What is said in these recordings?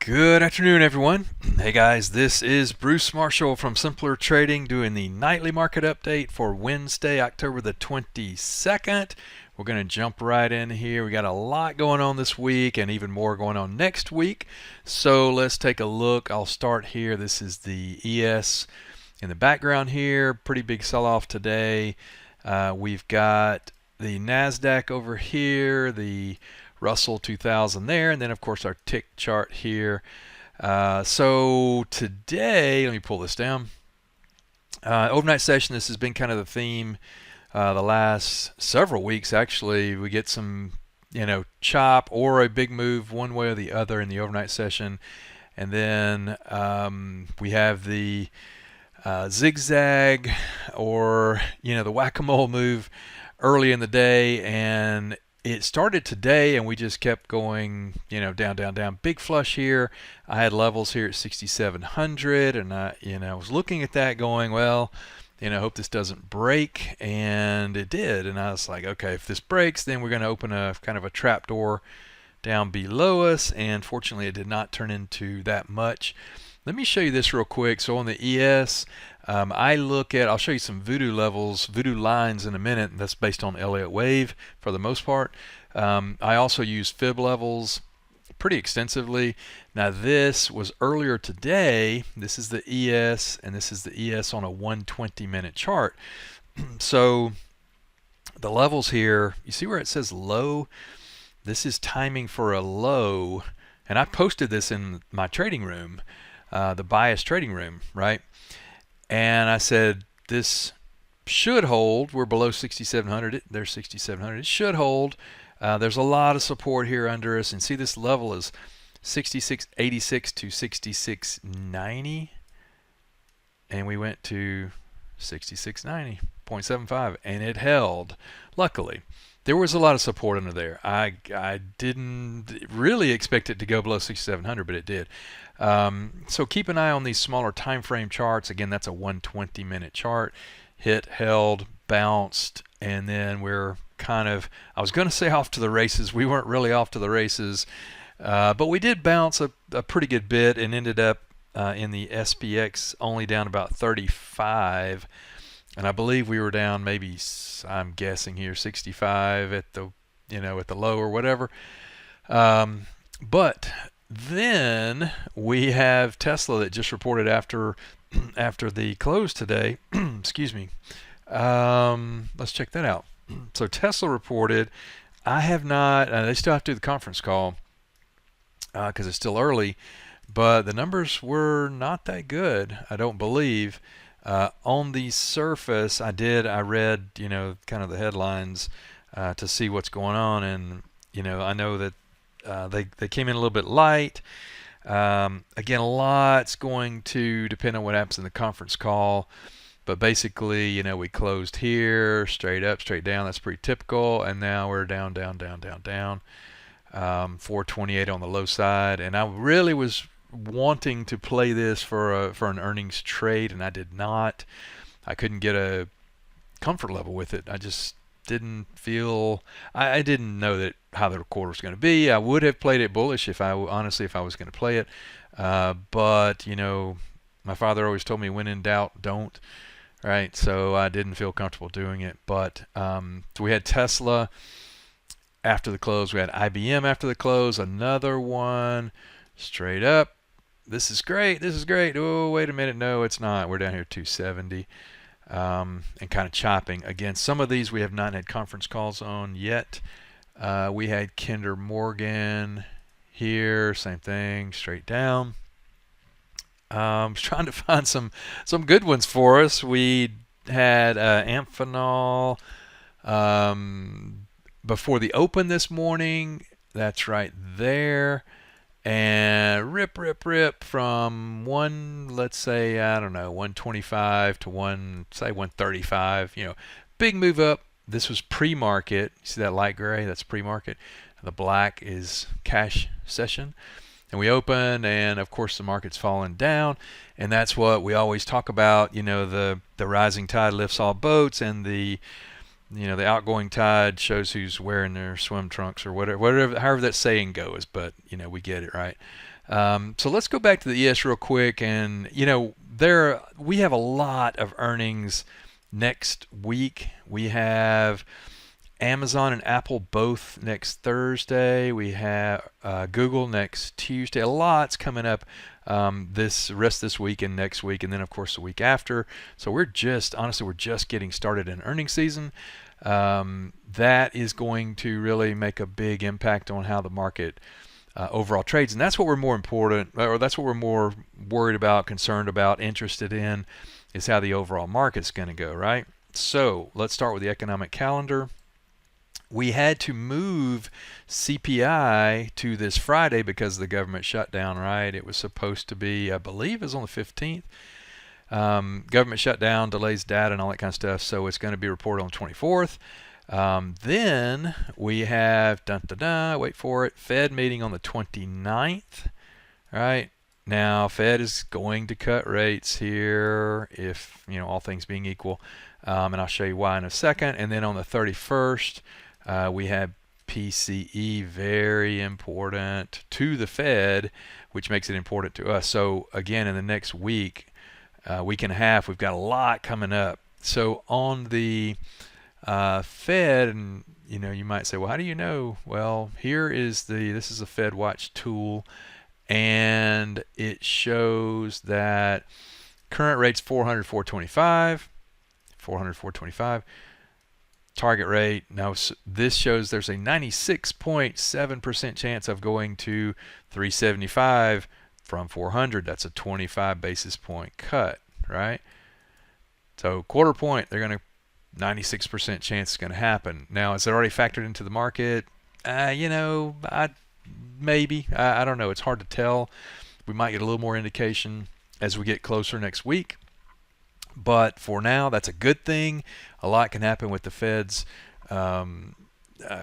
Good afternoon, everyone. Hey guys, this is Bruce Marshall from Simpler Trading doing the nightly market update for Wednesday, October the 22nd. We're going to jump right in here. We got a lot going on this week and even more going on next week. So let's take a look. I'll start here. This is the ES in the background here. Pretty big sell-off today. We've got the NASDAQ over here, the Russell 2000 there, and then of course our tick chart here. So today, let me pull this down. Overnight session, this has been kind of the theme the last several weeks actually. We get some chop or a big move one way or the other in the overnight session, and then we have the zigzag or the whack-a-mole move early in the day, and it started today and we just kept going, down. Big flush here. I had levels here at 6,700, and I was looking at that going, well, hope this doesn't break, and it did. And I was like, okay, if this breaks, then we're going to open a kind of a trap door down below us, and fortunately it did not turn into that much. Let me show you this real quick. So on the ES, I'll show you some Voodoo levels, Voodoo lines in a minute. That's based on Elliott wave for the most part. I also use fib levels pretty extensively. Now this was earlier today. This is the ES, and this is the ES on a 120-minute chart. So the levels here, you see where it says low? This is timing for a low, and I posted this in my trading room. The bias trading room, right? And I said this should hold. We're below 6,700. There's 6,700. It should hold. There's a lot of support here under us, and see this level is 66.86 to 66.90, and we went to 66.90.75, and it held. Luckily, there was a lot of support under there. I didn't really expect it to go below 6,700, but it did. So keep an eye on these smaller time frame charts. Again, that's a 120-minute chart. Hit, held, bounced, and then we're kind of, I was going to say off to the races. We weren't really off to the races, but we did bounce a pretty good bit and ended up in the SPX only down about 35. And I believe we were down maybe, I'm guessing here, 65 at the, at the low or whatever. But then we have Tesla that just reported after the close today. Excuse me. Let's check that out. So Tesla reported. I have not. They still have to do the conference call because it's still early, but the numbers were not that good, I don't believe. On the surface, I read, kind of the headlines to see what's going on, and I know that they came in a little bit light. Again, a lot's going to depend on what happens in the conference call, but basically, we closed here, straight up, straight down. That's pretty typical, and now we're down. 428 on the low side, and I really was wanting to play this for an earnings trade, and I did not. I couldn't get a comfort level with it. I just didn't feel, I didn't know that how the quarter was going to be. I would have played it bullish if I was going to play it, but my father always told me, when in doubt, don't. Right, so I didn't feel comfortable doing it. But so we had Tesla after the close. We had IBM after the close. Another one straight up. This is great. This is great. Oh, wait a minute. No, it's not. We're down here 270 and kind of chopping. Again, some of these we have not had conference calls on yet. We had Kinder Morgan here. Same thing. Straight down. I was trying to find some good ones for us. We had Amphenol before the open this morning. That's right there. And rip from let's say, I don't know, 125 to 135. Big move up. This was pre-market. You see that light gray? That's pre-market. The black is cash session. And we opened, and of course the market's fallen down, and that's what we always talk about. The rising tide lifts all boats, and the outgoing tide shows who's wearing their swim trunks or whatever, however that saying goes. But we get it, right? So let's go back to the ES real quick, and we have a lot of earnings next week. We have Amazon and Apple both next Thursday. We have Google next Tuesday. A lot's coming up this week and next week, and then of course the week after. So we're just getting started in earnings season. That is going to really make a big impact on how the market overall trades, and that's what we're more worried about, concerned about, interested in, is how the overall market's going to go, right? So let's start with the economic calendar. We had to move CPI to this Friday because of the government shutdown, right? It was supposed to be, I believe, it was on the 15th. Government shutdown, delays data, and all that kind of stuff. So it's going to be reported on the 24th. Then we have, wait for it, Fed meeting on the 29th, right? Now, Fed is going to cut rates here if, all things being equal. And I'll show you why in a second. And then on the 31st, we have PCE, very important to the Fed, which makes it important to us. So again, in the next week and a half, we've got a lot coming up. So on the Fed, and you might say, well, how do you know? Well, this is a Fed Watch tool, and it shows that current rate's 400, 425, 400, 425. Target rate, now this shows there's a 96.7% chance of going to 375 from 400. That's a 25 basis point cut, right? So quarter point, they're going to 96% chance it's going to happen. Now, is it already factored into the market? Maybe. I don't know. It's hard to tell. We might get a little more indication as we get closer next week. But for now, that's a good thing. A lot can happen with the Fed's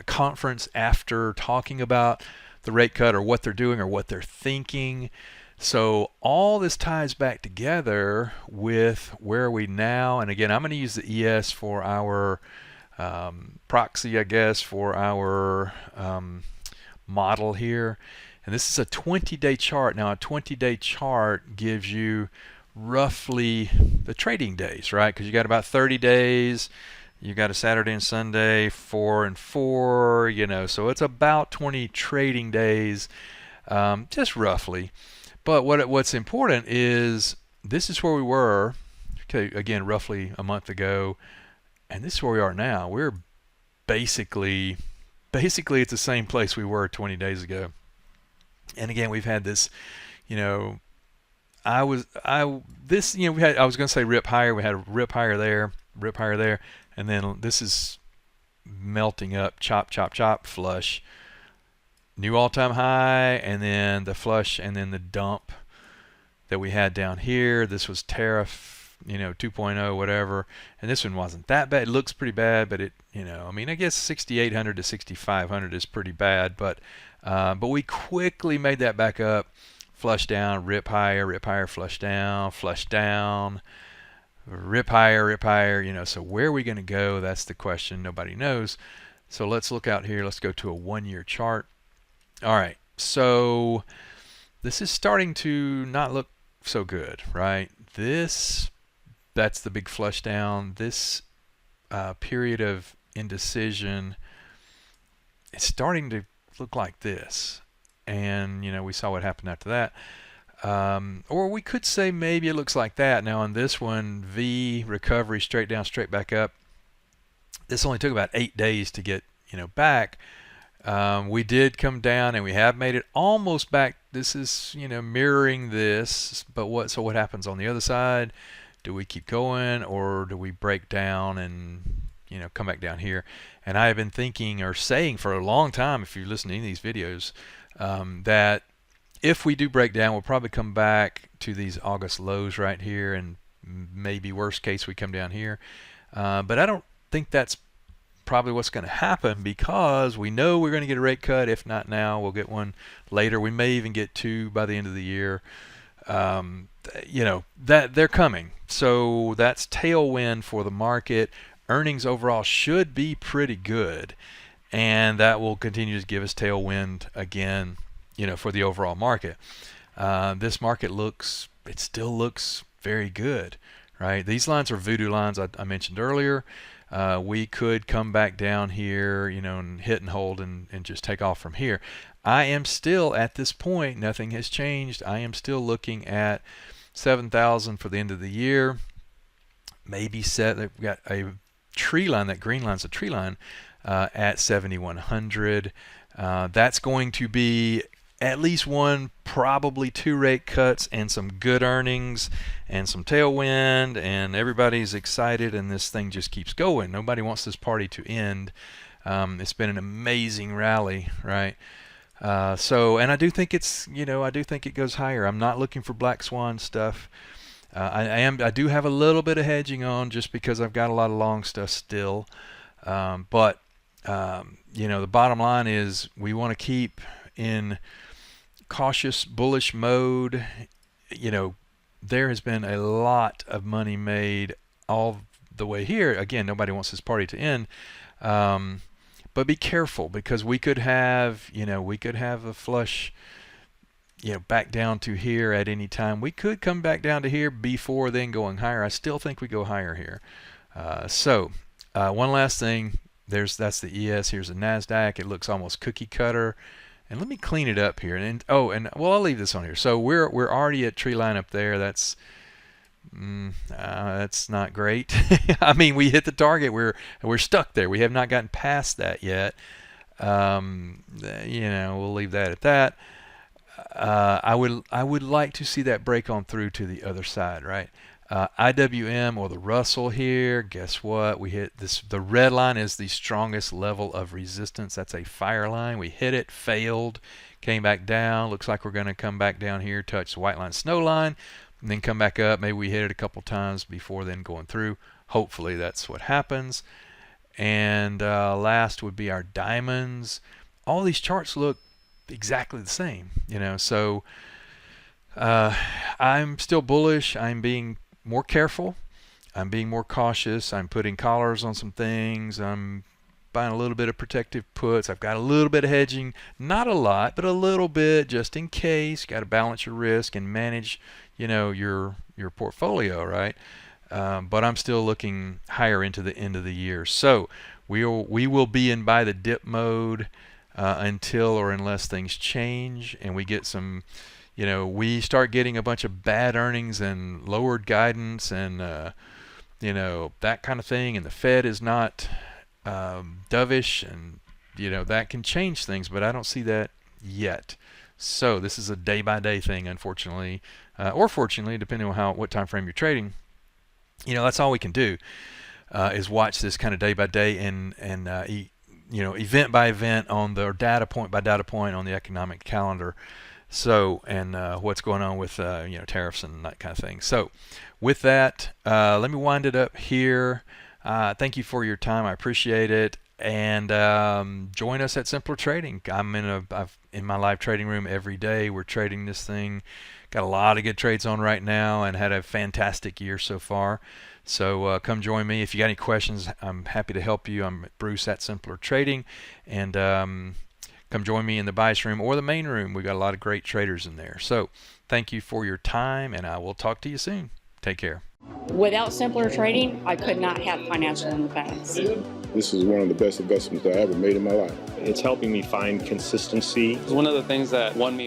conference after talking about the rate cut or what they're doing or what they're thinking. So all this ties back together with where are we now. And again, I'm going to use the ES for our proxy, I guess, for our model here. And this is a 20-day chart. Now, a 20-day chart gives you roughly the trading days, right? Because you got about 30 days. You got a Saturday and Sunday, 4 and 4, so it's about 20 trading days, just roughly. But what's important is this is where we were, okay, again, roughly a month ago, and this is where we are now. We're basically it's the same place we were 20 days ago. And again, we've had this, I was going to say rip higher. We had a rip higher there, and then this is melting up, chop, chop, chop, flush. New all-time high, and then the flush, and then the dump that we had down here. This was tariff, 2.0, whatever. And this one wasn't that bad. It looks pretty bad, but I guess 6,800 to 6,500 is pretty bad. But we quickly made that back up. Flush down, rip higher, flush down, rip higher, so where are we going to go? That's the question. Nobody knows. So let's look out here. Let's go to a 1-year chart. All right, so this is starting to not look so good, right? That's the big flush down. This period of indecision is starting to look like this. And, we saw what happened after that. Or we could say maybe it looks like that. Now on this one, V, recovery, straight down, straight back up. This only took about 8 days to get, back. We did come down, and we have made it almost back. This is, mirroring this. But what happens on the other side? Do we keep going, or do we break down and, come back down here? And I have been thinking or saying for a long time, if you listen to any of these videos, that if we do break down, we'll probably come back to these August lows right here, and maybe worst case we come down here. But I don't think that's probably what's going to happen, because we know we're going to get a rate cut. If not now, we'll get one later. We may even get 2 by the end of the year. That they're coming. So that's tailwind for the market. Earnings overall should be pretty good, and that will continue to give us tailwind again for the overall market. This market still looks very good, right? These lines are voodoo lines I mentioned earlier. We could come back down here, and hit and hold and just take off from here. I am still at this point, nothing has changed. I am still looking at 7,000 for the end of the year. Maybe we've got a tree line, that green line's a tree line at 7,100. That's going to be at least one, probably 2 rate cuts and some good earnings and some tailwind, and everybody's excited, and this thing just keeps going. Nobody wants this party to end. It's been an amazing rally, right? And I do think I do think it goes higher. I'm not looking for black swan stuff. I do have a little bit of hedging on just because I've got a lot of long stuff still. But the bottom line is we want to keep in cautious bullish mode. There has been a lot of money made all the way here. Again, nobody wants this party to end. But be careful, because we could have a flush, back down to here at any time. We could come back down to here before then going higher. I still think we go higher here. One last thing. That's the ES. Here's the NASDAQ. It looks almost cookie cutter. And let me clean it up here. I'll leave this on here. So we're already at tree line up there. That's not great. I mean, we hit the target. We're stuck there. We have not gotten past that yet. We'll leave that at that. I would like to see that break on through to the other side, right? IWM or the Russell here, guess what? We hit this. The red line is the strongest level of resistance. That's a fire line. We hit it, failed, came back down. Looks like we're going to come back down here, touch the white line, snow line, and then come back up. Maybe we hit it a couple times before then going through. Hopefully that's what happens. And last would be our diamonds. All these charts look exactly the same, so I'm still bullish. I'm being more careful. I'm being more cautious. I'm putting collars on some things. I'm buying a little bit of protective puts. I've got a little bit of hedging, not a lot, but a little bit just in case. Got to balance your risk and manage, your portfolio, right? But I'm still looking higher into the end of the year. So we will be in buy the dip mode until or unless things change and we get some, we start getting a bunch of bad earnings and lowered guidance and that kind of thing, and the Fed is not dovish, and that can change things, but I don't see that yet. So this is a day-by-day thing, unfortunately, or fortunately, depending on what time frame you're trading. That's all we can do is watch this kind of day-by-day and event by event on the data point by data point on the economic calendar. So, and what's going on with tariffs and that kind of thing. So with that, let me wind it up here. Thank you for your time. I appreciate it. And join us at Simpler Trading. I'm in my live trading room every day. We're trading this thing. Got a lot of good trades on right now and had a fantastic year so far. So come join me. If you got any questions, I'm happy to help you. I'm Bruce at Simpler Trading. And come join me in the bias room or the main room. We got a lot of great traders in there. So thank you for your time, and I will talk to you soon. Take care. Without Simpler Trading, I could not have financial independence. This is one of the best investments I ever made in my life. It's helping me find consistency. It's one of the things that won me